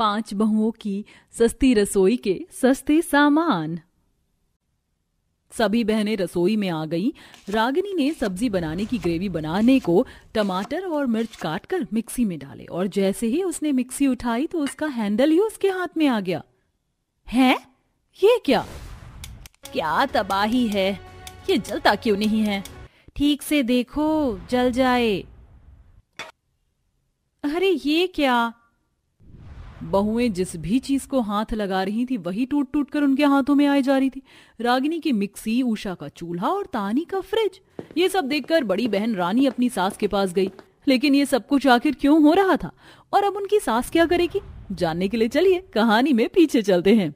5 बहुओं की सस्ती रसोई के सस्ते सामान। सभी बहनें रसोई में आ गईं। रागिनी ने सब्जी बनाने की ग्रेवी बनाने को टमाटर और मिर्च काटकर मिक्सी में डाले और जैसे ही उसने मिक्सी उठाई तो उसका हैंडल ही उसके हाथ में आ गया। है ये क्या? क्या तबाही है, ये जलता क्यों नहीं है? ठीक से देखो, जल जाए। अरे ये क्या? बहुएं जिस भी चीज को हाथ लगा रही थी वही टूट टूट कर उनके हाथों में आई जा रही थी। रागिनी की मिक्सी, उषा का चूल्हा और तानी का फ्रिज। ये सब देखकर बड़ी बहन रानी अपनी सास के पास गई। लेकिन ये सब कुछ आखिर क्यों हो रहा था और अब उनकी सास क्या करेगी, जानने के लिए चलिए कहानी में पीछे चलते हैं।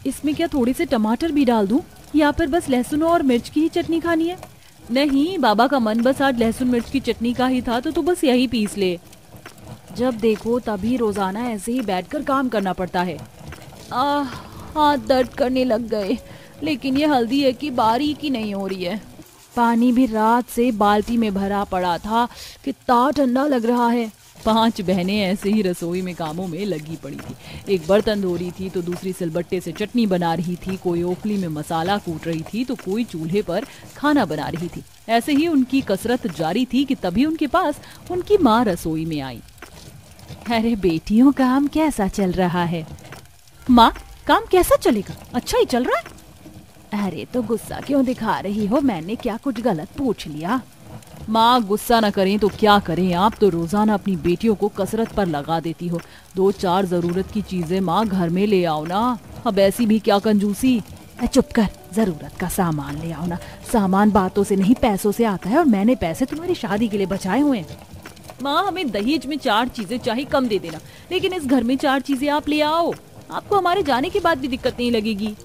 इसमें क्या थोड़े से टमाटर भी डाल दूं या फिर बस लहसुन और मिर्च की ही चटनी खानी है? नहीं, बाबा का मन बस आज लहसुन मिर्च की चटनी का ही था तो बस यही पीस ले। जब देखो तभी रोजाना ऐसे ही बैठकर काम करना पड़ता है। हाथ दर्द करने लग गए, लेकिन ये हल्दी है कि बारीक ही नहीं हो रही है। पानी भी रात से बाल्टी में भरा पड़ा था, कितना ठंडा लग रहा है। 5 बहनें ऐसे ही रसोई में कामों में लगी पड़ी थी। एक बर्तन धो रही थी तो दूसरी सिलबट्टे से चटनी बना रही थी, कोई ओखली में मसाला कूट रही थी तो कोई चूल्हे पर खाना बना रही थी। ऐसे ही उनकी कसरत जारी थी कि तभी उनके पास उनकी माँ रसोई में आई। अरे बेटियों, काम कैसा चल रहा है? माँ, काम कैसा चलेगा? अच्छा ही चल रहा है। अरे तो गुस्सा क्यों दिखा रही हो? मैंने क्या कुछ गलत पूछ लिया? माँ, गुस्सा न करें तो क्या करें, आप तो रोजाना अपनी बेटियों को कसरत पर लगा देती हो। 2-4 जरूरत की चीजें माँ घर में ले आओ ना। अब ऐसी भी क्या कंजूसी। चुप कर, जरूरत का सामान ले आओ ना। सामान बातों से नहीं पैसों से आता है और मैंने पैसे तुम्हारी शादी के लिए बचाए हुए हैं। माँ, हमें दहेज में 4 चीजें चाहिए, कम दे देना, लेकिन इस घर में 4 चीजें आप ले आओ। आपको हमारे जाने के बाद भी दिक्कत नहीं लगेगी।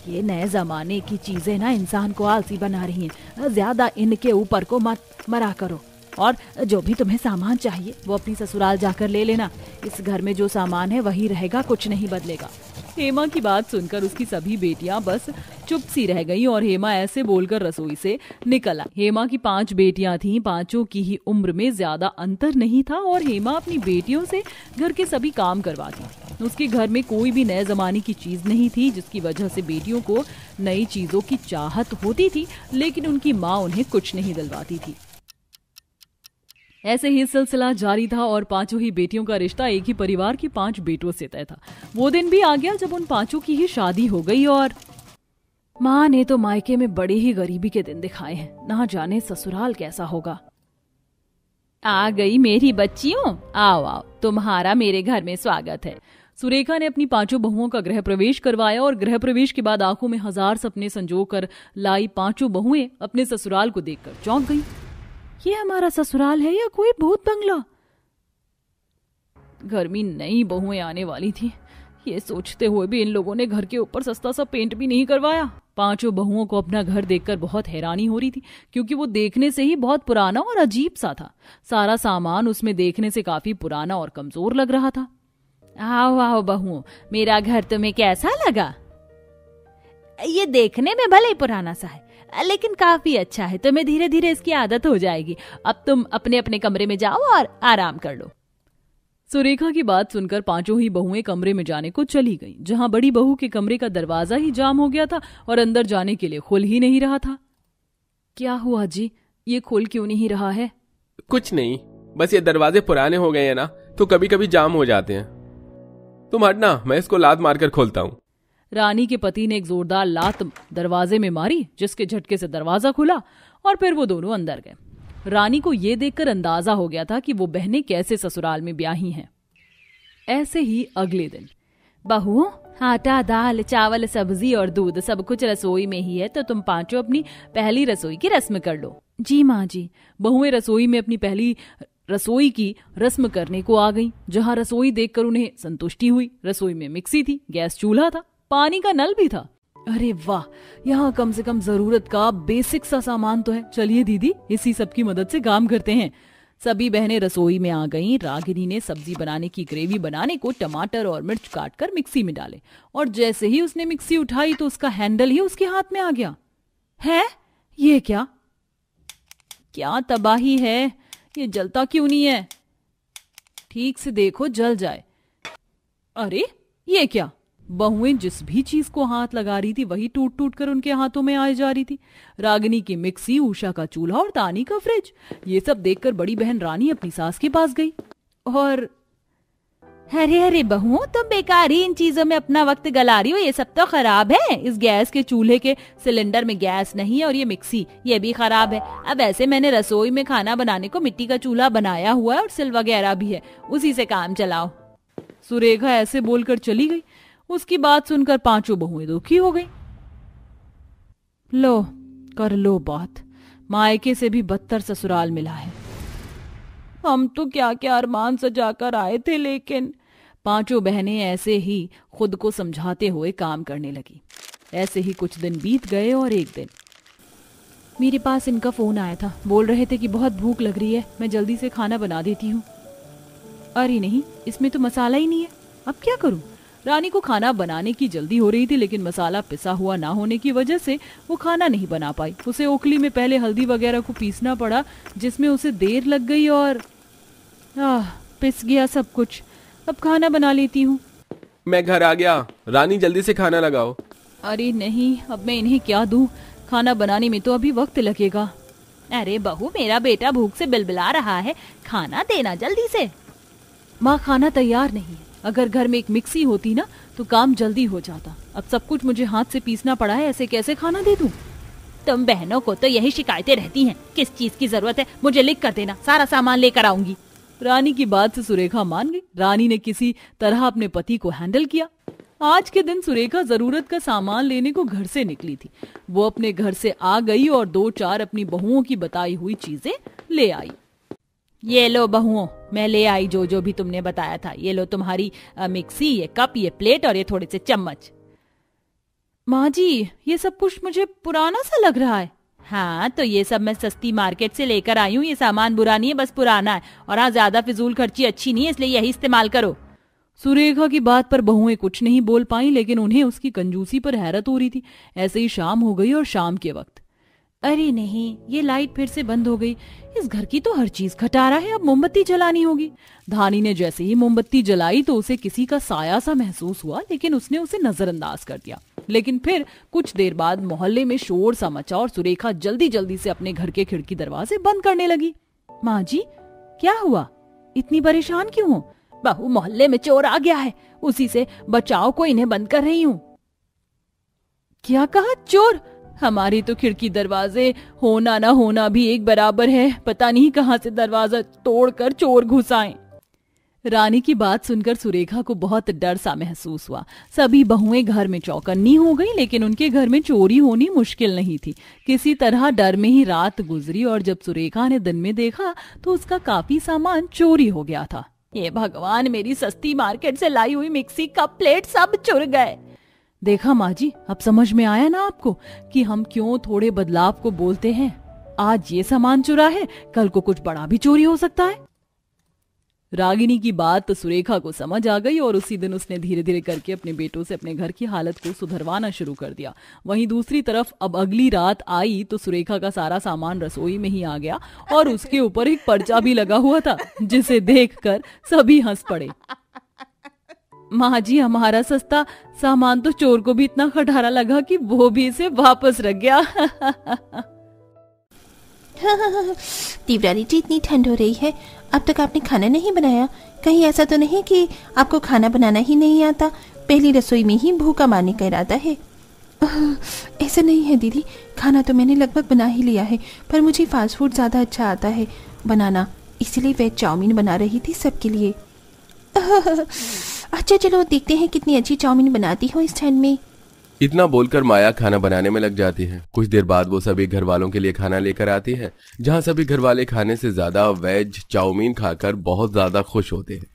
ये नए जमाने की चीजें ना इंसान को आलसी बना रही हैं। ज्यादा इनके ऊपर को मत मरा करो। और जो भी तुम्हें सामान चाहिए वो अपनी ससुराल जाकर ले लेना। इस घर में जो सामान है वही रहेगा, कुछ नहीं बदलेगा। हेमा की बात सुनकर उसकी सभी बेटियां बस चुप सी रह गईं और हेमा ऐसे बोलकर रसोई से निकल आई। हेमा की 5 बेटियां थीं, 5 की ही उम्र में ज्यादा अंतर नहीं था और हेमा अपनी बेटियों से घर के सभी काम करवाती। उसके घर में कोई भी नए जमाने की चीज नहीं थी, जिसकी वजह से बेटियों को नई चीजों की चाहत होती थी, लेकिन उनकी माँ उन्हें कुछ नहीं दिलवाती थी। ऐसे ही सिलसिला जारी था और 5 ही बेटियों का रिश्ता एक ही परिवार की 5 बेटों से तय था। वो दिन भी आ गया जब उन 5 की ही शादी हो गई और माँ ने तो मायके में बड़ी ही गरीबी के दिन दिखाए हैं। ना जाने ससुराल कैसा होगा। आ गई मेरी बच्चियों, आओ आओ, तुम्हारा मेरे घर में स्वागत है। सुरेखा ने अपनी 5 बहुओं का गृह प्रवेश करवाया और गृह प्रवेश के बाद आंखों में 1000 सपने संजो कर लाई 5 बहुएं अपने ससुराल को देखकर चौंक गई। ये हमारा ससुराल है या कोई भूत बंगला? घर में नई बहुएं आने वाली थी, ये सोचते हुए भी इन लोगों ने घर के ऊपर सस्ता सा पेंट भी नहीं करवाया। 5 बहुओं को अपना घर देखकर बहुत हैरानी हो रही थी, क्योंकि वो देखने से ही बहुत पुराना और अजीब सा था। सारा सामान उसमें देखने से काफी पुराना और कमजोर लग रहा था। आओ आओ बहुओं, मेरा घर तुम्हें कैसा लगा? ये देखने में भले ही पुराना सा है, लेकिन काफी अच्छा है। तुम्हें धीरे धीरे इसकी आदत हो जाएगी। अब तुम अपने अपने कमरे में जाओ और आराम कर लो। सुरेखा की बात सुनकर 5 ही बहुएं कमरे में जाने को चली गईं, जहां बड़ी बहू के कमरे का दरवाजा ही जाम हो गया था और अंदर जाने के लिए खुल ही नहीं रहा था। क्या हुआ जी, ये खुल क्यों नहीं रहा है? कुछ नहीं, बस ये दरवाजे पुराने हो गए हैं ना, तो कभी कभी जाम हो जाते हैं। तुम हटना, मैं इसको लात मारकर खोलता हूँ। रानी के पति ने एक जोरदार लात दरवाजे में मारी, जिसके झटके से दरवाजा खुला और फिर वो दोनों अंदर गए। रानी को ये देखकर अंदाजा हो गया था कि वो बहनें कैसे ससुराल में ब्याही हैं। ऐसे ही अगले दिन, बहू, आटा, दाल, चावल, सब्जी और दूध सब कुछ रसोई में ही है, तो तुम 5 अपनी पहली रसोई की रस्म कर लो। जी माँ जी। बहुएं रसोई में अपनी पहली रसोई की रस्म करने को आ गईं, जहां रसोई देखकर उन्हें संतुष्टि हुई। रसोई में मिक्सी थी, गैस चूल्हा था, पानी का नल भी था। अरे वाह, यहाँ कम से कम जरूरत का बेसिक सा सामान तो है। चलिए दीदी, इसी सब की मदद से काम करते हैं। सभी बहनें रसोई में आ गईं। रागिनी ने सब्जी बनाने की ग्रेवी बनाने को टमाटर और मिर्च काटकर मिक्सी में डाले और जैसे ही उसने मिक्सी उठाई तो उसका हैंडल ही उसके हाथ में आ गया। है ये क्या? क्या तबाही है, ये जलता क्यों नहीं है? ठीक से देखो, जल जाए। अरे ये क्या? बहुएं जिस भी चीज को हाथ लगा रही थी वही टूट टूट कर उनके हाथों में आए जा रही थी। रागिनी की मिक्सी, उषा का चूल्हा और तानी का फ्रिज। ये सब देखकर बड़ी बहन रानी अपनी सास के पास गई और अरे अरे बहुओं, तुम बेकार ही इन चीजों में अपना वक्त गला रही हो। ये सब तो खराब है। इस गैस के चूल्हे के सिलेंडर में गैस नहीं है और ये मिक्सी ये भी खराब है। अब ऐसे मैंने रसोई में खाना बनाने को मिट्टी का चूल्हा बनाया हुआ है और सिल वगैरह भी है, उसी से काम चलाओ। सुरेखा ऐसे बोलकर चली गई। उसकी बात सुनकर पांचों बहुएं दुखी हो गई। लो कर लो बात, मायके से भी बदतर ससुराल मिला है। हम तो क्या क्या अरमान सजाकर आए थे, लेकिन पांचों बहनें ऐसे ही खुद को समझाते हुए काम करने लगी। ऐसे ही कुछ दिन बीत गए और एक दिन मेरे पास इनका फोन आया था। बोल रहे थे कि बहुत भूख लग रही है, मैं जल्दी से खाना बना देती हूँ। अरे नहीं, इसमें तो मसाला ही नहीं है, अब क्या करूँ? रानी को खाना बनाने की जल्दी हो रही थी, लेकिन मसाला पिसा हुआ ना होने की वजह से वो खाना नहीं बना पाई। उसे ओखली में पहले हल्दी वगैरह को पीसना पड़ा, जिसमें उसे देर लग गई और पिस गया सब कुछ। अब खाना बना लेती हूँ। मैं घर आ गया, रानी जल्दी से खाना लगाओ। अरे नहीं, अब मैं इन्हें क्या दूं? खाना बनाने में तो अभी वक्त लगेगा। अरे बहू, मेरा बेटा भूख से बिलबिला रहा है, खाना देना जल्दी से। माँ, खाना तैयार नहीं है। अगर घर में एक मिक्सी होती ना तो काम जल्दी हो जाता। अब सब कुछ मुझे हाथ से पीसना पड़ा है, ऐसे कैसे खाना दे दूं? तुम बहनों को तो यही शिकायतें रहती हैं। किस चीज की जरूरत है मुझे लिख कर देना, सारा सामान लेकर आऊंगी। रानी की बात से सुरेखा मान गई। रानी ने किसी तरह अपने पति को हैंडल किया। आज के दिन सुरेखा जरूरत का सामान लेने को घर से निकली थी। वो अपने घर से आ गई और 2-4 अपनी बहुओं की बताई हुई चीजें ले आई। ये लो बहुओं, मैं ले आई जो जो भी तुमने बताया था। ये लो तुम्हारी मिक्सी, ये कप, ये प्लेट और ये थोड़े से चम्मच। माँ जी, ये सब कुछ मुझे पुराना सा लग रहा है। हाँ, तो ये सब मैं सस्ती मार्केट से लेकर आई हूँ। ये सामान बुरा नहीं है, बस पुराना है। और हाँ, ज्यादा फिजूल खर्ची अच्छी नहीं है, इसलिए यही इस्तेमाल करो। सुरेखा की बात पर बहुएं कुछ नहीं बोल पाई, लेकिन उन्हें उसकी कंजूसी पर हैरत हो रही थी। ऐसे ही शाम हो गई और शाम के वक्त अरे नहीं, ये लाइट फिर से बंद हो गई। इस घर की तो हर चीज खटारा है, अब मोमबत्ती जलानी होगी। धानी ने जैसे ही मोमबत्ती जलाई तो उसे किसी का साया सा महसूस हुआ, लेकिन उसने उसे नजरअंदाज कर दिया। लेकिन फिर कुछ देर बाद मोहल्ले में शोर सा मचा और सुरेखा जल्दी जल्दी से अपने घर के खिड़की दरवाजे बंद करने लगी। माँ जी, क्या हुआ? इतनी परेशान क्यों हो? बहू, मोहल्ले में चोर आ गया है, उसी से बचाव को इन्हें बंद कर रही हूँ। क्या कहा? चोर? हमारी तो खिड़की दरवाजे होना ना होना भी एक बराबर है। पता नहीं कहां से दरवाजा तोड़कर चोर घुस आए। रानी की बात सुनकर सुरेखा को बहुत डर सा महसूस हुआ। सभी बहुएं घर में चौकन्नी हो गई, लेकिन उनके घर में चोरी होनी मुश्किल नहीं थी। किसी तरह डर में ही रात गुजरी और जब सुरेखा ने दिन में देखा तो उसका काफी सामान चोरी हो गया था। ये भगवान, मेरी सस्ती मार्केट से लाई हुई मिक्सी, कप, प्लेट सब चुर गए। देखा माँ जी, अब समझ में आया ना आपको कि हम क्यों थोड़े बदलाव को बोलते हैं। आज ये सामान चुरा है, कल को कुछ बड़ा भी चोरी हो सकता है। रागिनी की बात तो सुरेखा को समझ आ गई और उसी दिन उसने धीरे धीरे करके अपने बेटों से अपने घर की हालत को सुधरवाना शुरू कर दिया। वहीं दूसरी तरफ अब अगली रात आई तो सुरेखा का सारा सामान रसोई में ही आ गया और उसके ऊपर एक पर्चा भी लगा हुआ था, जिसे देखकर सभी हंस पड़े। माँ जी, हमारा सस्ता सामान तो चोर को भी इतना खटारा लगा कि वो भी इसे वापस रख गया। देवरानी जी, इतनी ठंड हो रही है, अब तक आपने खाना नहीं बनाया? कहीं ऐसा तो नहीं कि आपको खाना बनाना ही नहीं आता? पहली रसोई में ही भूखा मारने का इरादा है? ऐसा नहीं है दीदी, खाना तो मैंने लगभग बना ही लिया है, पर मुझे फास्ट फूड ज़्यादा अच्छा आता है बनाना, इसलिए वेज चाउमीन बना रही थी सबके लिए। अच्छा चलो देखते हैं कितनी अच्छी चाउमीन बनाती हो इस ठंड में। इतना बोलकर माया खाना बनाने में लग जाती है। कुछ देर बाद वो सभी घर वालों के लिए खाना लेकर आती है, जहाँ सभी घर वाले खाने से ज्यादा वेज चाउमीन खाकर बहुत ज्यादा खुश होते हैं।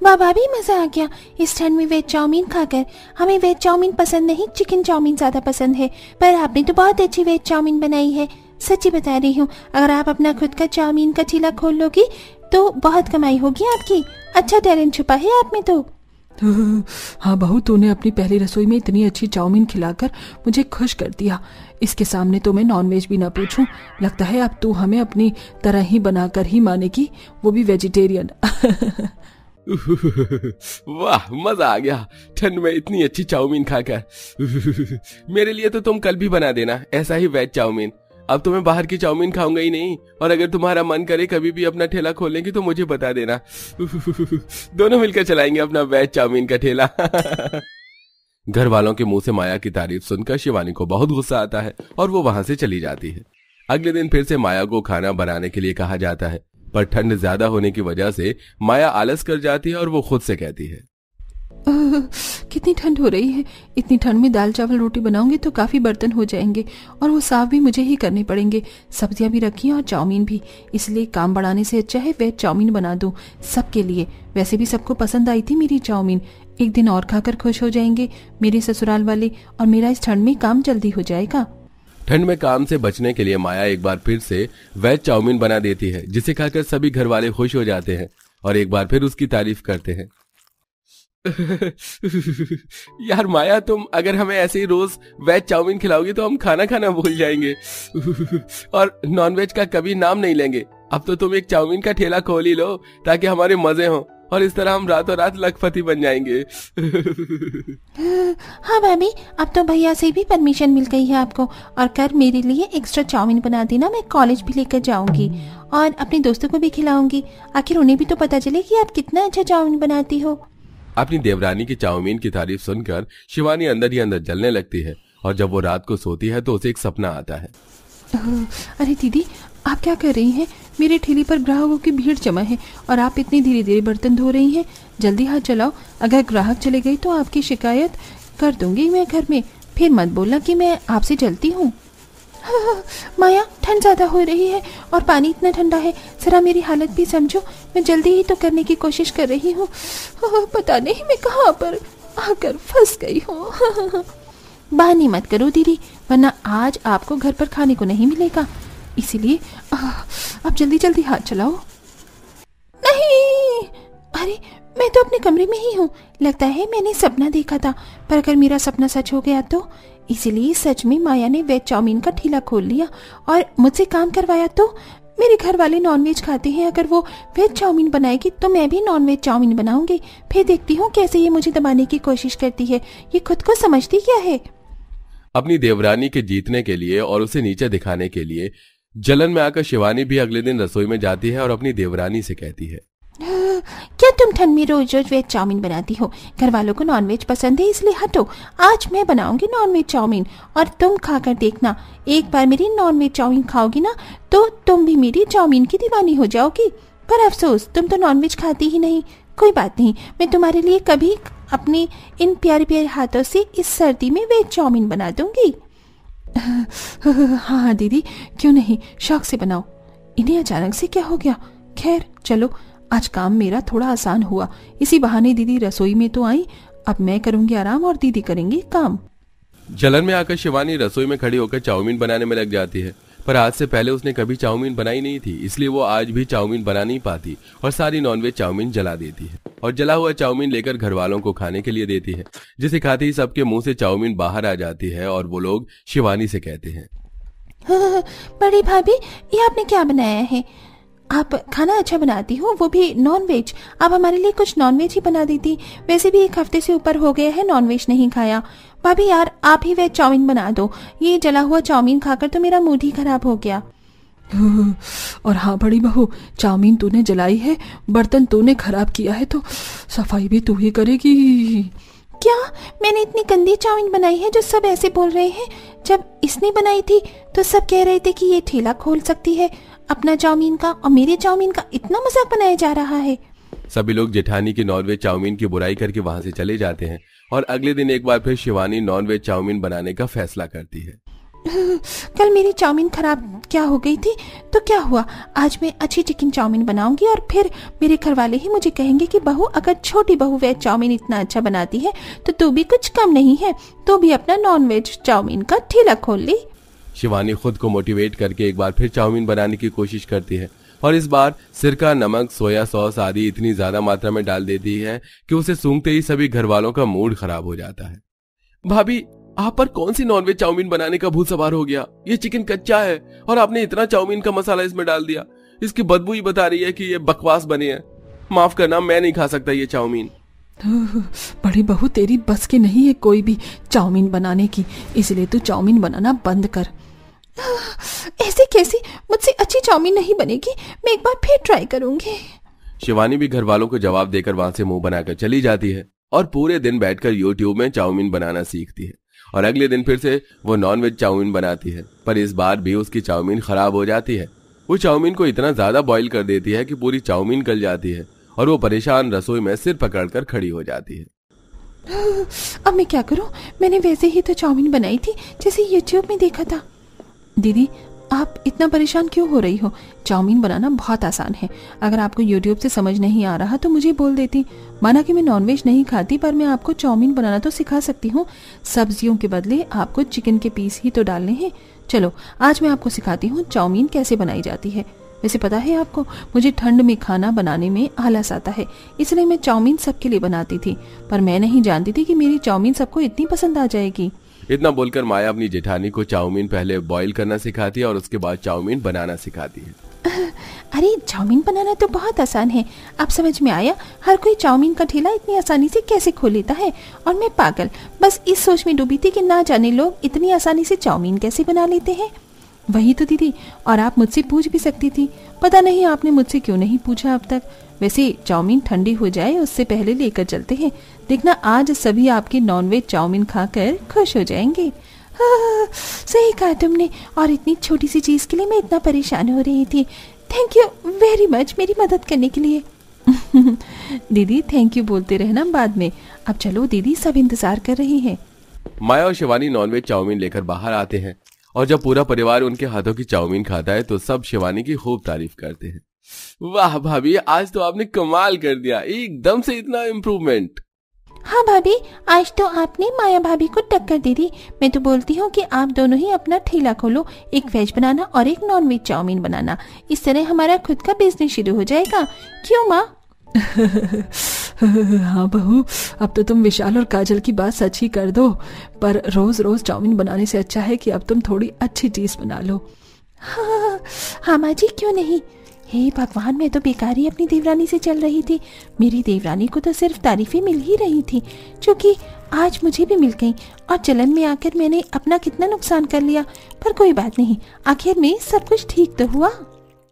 बाबा भी मजा आ गया इस ठंड में वेज चाउमीन खाकर। हमें वेज चाउमीन पसंद नहीं, चिकन चाउमीन ज्यादा पसंद है, पर आपने तो बहुत अच्छी वेज चाउमीन बनाई है। सच्ची बता रही हूँ, अगर आप अपना खुद का चाउमीन का ठेला खोल लोगी तो बहुत कमाई होगी आपकी। अच्छा टैलेंट छुपा है आप में तो। हाँ बहू, तूने अपनी पहली रसोई में इतनी अच्छी चाउमीन खिलाकर मुझे खुश कर दिया। इसके सामने तो मैं नॉनवेज भी ना पूछूं। लगता है अब तू हमें अपनी तरह ही बनाकर ही मानेगी, वो भी वेजिटेरियन। वाह, मजा आ गया ठंड में इतनी अच्छी चाउमीन खाकर। मेरे लिए तो तुम कल भी बना देना ऐसा ही वेज चाउमीन। अब तो मैं बाहर की चाउमीन खाऊंगा ही नहीं, और अगर तुम्हारा मन करे कभी भी अपना ठेला खोलेंगे तो मुझे बता देना। दोनों मिलकर चलाएंगे अपना वेज चाउमीन का ठेला। घर वालों के मुंह से माया की तारीफ सुनकर शिवानी को बहुत गुस्सा आता है और वो वहां से चली जाती है। अगले दिन फिर से माया को खाना बनाने के लिए कहा जाता है, पर ठंड ज्यादा होने की वजह से माया आलस कर जाती है और वो खुद से कहती है, कितनी ठंड हो रही है। इतनी ठंड में दाल चावल रोटी बनाऊंगी तो काफी बर्तन हो जाएंगे और वो साफ भी मुझे ही करने पड़ेंगे। सब्जियां भी रखी हैं और चाउमीन भी, इसलिए काम बढ़ाने से अच्छा है वेज चाउमीन बना दूं सबके लिए। वैसे भी सबको पसंद आई थी मेरी चाउमीन। एक दिन और खाकर खुश हो जाएंगे मेरे ससुराल वाले, और मेरा इस ठंड में काम जल्दी हो जाएगा। ठंड में काम से बचने के लिए माया एक बार फिर से वेज चाउमीन बना देती है, जिसे खाकर सभी घर वाले खुश हो जाते हैं और एक बार फिर उसकी तारीफ करते हैं। यार माया, तुम अगर हमें ऐसे ही रोज वेज चाउमीन खिलाओगी तो हम खाना खाना भूल जाएंगे और नॉनवेज का कभी नाम नहीं लेंगे। अब तो तुम एक चाउमीन का ठेला खोल ही लो ताकि हमारे मजे हों, और इस तरह हम रातों रात लखपति बन जाएंगे। हाँ भाभी, अब तो भैया से भी परमिशन मिल गई है आपको, और कर मेरे लिए एक्स्ट्रा चाउमीन बना देना। मैं कॉलेज भी लेकर जाऊंगी और अपने दोस्तों को भी खिलाऊंगी। आखिर उन्हें भी तो पता चले कि आप कितना अच्छा चाउमीन बनाती हो। अपनी देवरानी की चाउमीन की तारीफ सुनकर शिवानी अंदर ही अंदर जलने लगती है, और जब वो रात को सोती है तो उसे एक सपना आता है। अरे दीदी, आप क्या कर रही हैं? मेरे ठेले पर ग्राहकों की भीड़ जमा है और आप इतनी धीरे धीरे बर्तन धो रही हैं। जल्दी हाथ चलाओ, अगर ग्राहक चले गए तो आपकी शिकायत कर दूंगी मैं घर में। फिर मत बोलना कि मैं आपसे जलती हूँ। माया, ठंड ज्यादा हो रही है और पानी इतना ठंडा है, जरा मेरी हालत भी समझो। मैं जल्दी ही तो करने की कोशिश कर रही हूँ। पता नहीं मैं कहाँ पर आकर फंस गई हूँ। बहाने मत करो दीदी, वरना आज आपको घर पर खाने को नहीं मिलेगा। इसीलिए आप जल्दी जल्दी हाथ चलाओ। नहीं, अरे मैं तो अपने कमरे में ही हूँ। लगता है मैंने सपना देखा था, पर अगर मेरा सपना सच हो गया तो? इसीलिए सच में माया ने वेज चाउमीन का ठेला खोल लिया और मुझसे काम करवाया तो? मेरे घर वाले नॉनवेज खाते हैं, अगर वो वेज चाउमीन बनाएगी तो मैं भी नॉनवेज चाउमीन बनाऊंगी। फिर देखती हूँ कैसे ये मुझे दबाने की कोशिश करती है। ये खुद को समझती क्या है? अपनी देवरानी के जीतने के लिए और उसे नीचे दिखाने के लिए जलन में आकर शिवानी भी अगले दिन रसोई में जाती है और अपनी देवरानी से कहती है, क्या तुम ठंड में रोज रोज वेज चाउमीन बनाती हो? घर वालों को नॉनवेज पसंद है, इसलिए हटो। आज मैं बनाऊंगी नॉनवेज चाउमीन और तुम खाकर देखना। एक बार मेरी नॉनवेज चाउमीन खाओगी ना तो तुम भी मेरी चाउमीन की दीवानी हो जाओगी। पर अफसोस, तुम तो नॉनवेज खाती ही नहीं। कोई बात नहीं, मैं तुम्हारे लिए कभी अपने इन प्यारे प्यारे हाथों से इस सर्दी में वेज चाउमीन बना दूंगी। हाँ दीदी, क्यों नहीं, शौक से बनाओ। इन्हें अचानक से क्या हो गया? खैर चलो, आज काम मेरा थोड़ा आसान हुआ। इसी बहाने दीदी रसोई में तो आई। अब मैं करूंगी आराम और दीदी करेंगी काम। जलन में आकर शिवानी रसोई में खड़ी होकर चाउमीन बनाने में लग जाती है, पर आज से पहले उसने कभी चाउमीन बनाई नहीं थी, इसलिए वो आज भी चाउमीन बना नहीं पाती और सारी नॉनवेज चाउमीन जला देती है और जला हुआ चाउमीन लेकर घर वालों को खाने के लिए देती है, जिसे खाते ही सबके मुंह से चाउमीन बाहर आ जाती है और वो लोग शिवानी से कहते हैं, बड़ी भाभी, ये आपने क्या बनाया है? आप खाना अच्छा बनाती हो, वो भी नॉनवेज। आप हमारे लिए कुछ नॉनवेज ही बना देती। वैसे भी एक हफ्ते से ऊपर हो गया है नॉनवेज नहीं खाया। भाभी यार, आप ही वेज चाउमीन बना दो। ये जला हुआ चाउमीन खाकर तो मेरा मूड ही खराब हो गया। और हाँ बड़ी बहू, चाउमीन तूने जलाई है, बर्तन तूने खराब किया है, तो सफाई भी तू ही करेगी। क्या मैंने इतनी गंदी चाउमीन बनाई है जो सब ऐसे बोल रहे हैं? जब इसने बनाई थी तो सब कह रहे थे कि ये ठेला खोल सकती है अपना चाउमीन का, और मेरे चाउमीन का इतना मजाक बनाया जा रहा है। सभी लोग जेठानी की नॉनवेज चाउमीन की बुराई करके वहां से चले जाते हैं और अगले दिन एक बार फिर शिवानी नॉनवेज चाउमीन बनाने का फैसला करती है। कल मेरी चाउमीन खराब क्या हो गई थी तो क्या हुआ? आज मैं अच्छी चिकन चाउमीन बनाऊंगी और फिर मेरे घर वाले ही मुझे कहेंगे कि बहू, अगर छोटी बहू वेज चाउमीन इतना अच्छा बनाती है तो तू भी कुछ कम नहीं है, तू भी अपना नॉनवेज चाउमीन का ठेला खोल ली। शिवानी खुद को मोटिवेट करके एक बार फिर चाउमीन बनाने की कोशिश करती है और इस बार सिरका, नमक, सोया सॉस आदि इतनी ज्यादा मात्रा में डाल देती है कि उसे सूंघते ही सभी घर वालों का मूड खराब हो जाता है। भाभी, आप पर कौन सी नॉनवेज चाउमीन बनाने का भूत सवार हो गया? ये चिकन कच्चा है और आपने इतना चाउमीन का मसाला इसमें डाल दिया। इसकी बदबू ही बता रही है कि ये बकवास बने हैं। माफ करना, मैं नहीं खा सकता ये चाउमीन। बड़ी बहू, तेरी बस की नहीं है कोई भी चाउमीन बनाने की, इसलिए तू चाउमीन बनाना बंद कर। ऐसे कैसे? मुझसे अच्छी चाउमीन नहीं बनेगी, मैं एक बार फिर ट्राई करूंगी। शिवानी भी घर वालों को जवाब देकर वहां से मुंह बनाकर चली जाती है और पूरे दिन बैठकर यूट्यूब में चाउमीन बनाना सीखती है। और अगले दिन फिर से वो नॉनवेज चाउमीन बनाती है, पर इस बार भी उसकी चाउमीन खराब हो जाती है। वो चाउमीन को इतना ज्यादा बॉईल कर देती है कि पूरी चाउमीन गल जाती है और वो परेशान रसोई में सिर पकड़कर खड़ी हो जाती है। अब मैं क्या करूं? मैंने वैसे ही तो चाउमीन बनाई थी जैसे यूट्यूब में देखा था। दीदी, आप इतना परेशान क्यों हो रही हो? चाउमीन बनाना बहुत आसान है। अगर आपको यूट्यूब से समझ नहीं आ रहा तो मुझे बोल देती। माना कि मैं नॉनवेज नहीं खाती, पर मैं आपको चाउमीन बनाना तो सिखा सकती हूँ। सब्जियों के बदले आपको चिकन के पीस ही तो डालने हैं। चलो, आज मैं आपको सिखाती हूँ चाउमीन कैसे बनाई जाती है। वैसे पता है आपको, मुझे ठंड में खाना बनाने में आलस आता है, इसलिए मैं चाउमीन सबके लिए बनाती थी, पर मैं नहीं जानती थी कि मेरी चाउमीन सबको इतनी पसंद आ जाएगी। इतना बोलकर माया अपनी जेठानी को चाउमीन पहले बॉईल करना सिखाती है और उसके बाद चाउमीन बनाना सिखाती है। अरे, चाउमीन बनाना तो बहुत आसान है। अब समझ में आया, हर कोई चाउमीन का ठेला इतनी आसानी से कैसे खोल लेता है। और मैं पागल बस इस सोच में डूबी थी कि ना जाने लोग इतनी आसानी से चाउमीन कैसे बना लेते हैं। वही तो दीदी, और आप मुझसे पूछ भी सकती थी, पता नहीं आपने मुझसे क्यों नहीं पूछा अब तक। वैसे चाउमीन ठंडी हो जाए उससे पहले लेकर चलते हैं, देखना आज सभी आपकी नॉनवेज चाउमीन खाकर खुश हो जाएंगे। सही कहा तुमने, और इतनी छोटी सी चीज के लिए मैं इतना परेशान हो रही थी। थैंक यू वेरी मच मेरी मदद करने के लिए। दीदी, थैंक यू बोलते रहना बाद में। अब चलो दीदी, सब इंतजार कर रही हैं। माया और शिवानी नॉनवेज चाउमीन लेकर बाहर आते हैं और जब पूरा परिवार उनके हाथों की चाउमीन खाता है तो सब शिवानी की खूब तारीफ करते हैं। वाह भाभी, आज तो आपने कमाल कर दिया, एकदम से इतना इम्प्रूवमेंट। हाँ भाभी, आज तो आपने माया भाभी को टक्कर दे दी। मैं तो बोलती हूँ कि आप दोनों ही अपना ठेला खोलो, एक वेज बनाना और एक नॉन-वेज चाउमीन बनाना। इस तरह हमारा खुद का बिजनेस शुरू हो जाएगा। क्यों माँ? हाँ बहू, अब तो तुम विशाल और काजल की बात सच ही कर दो, पर रोज रोज चाउमीन बनाने से अच्छा है कि अब तुम थोड़ी अच्छी चीज बना लो। हाँ माँ जी, क्यों नहीं। हे भगवान, मैं तो बेकार ही अपनी देवरानी से चल रही थी। मेरी देवरानी को तो सिर्फ तारीफें मिल ही रही थी, जो कि आज मुझे भी मिल गई, और जलन में आकर मैंने अपना कितना नुकसान कर लिया। पर कोई बात नहीं, आखिर में सब कुछ ठीक तो हुआ।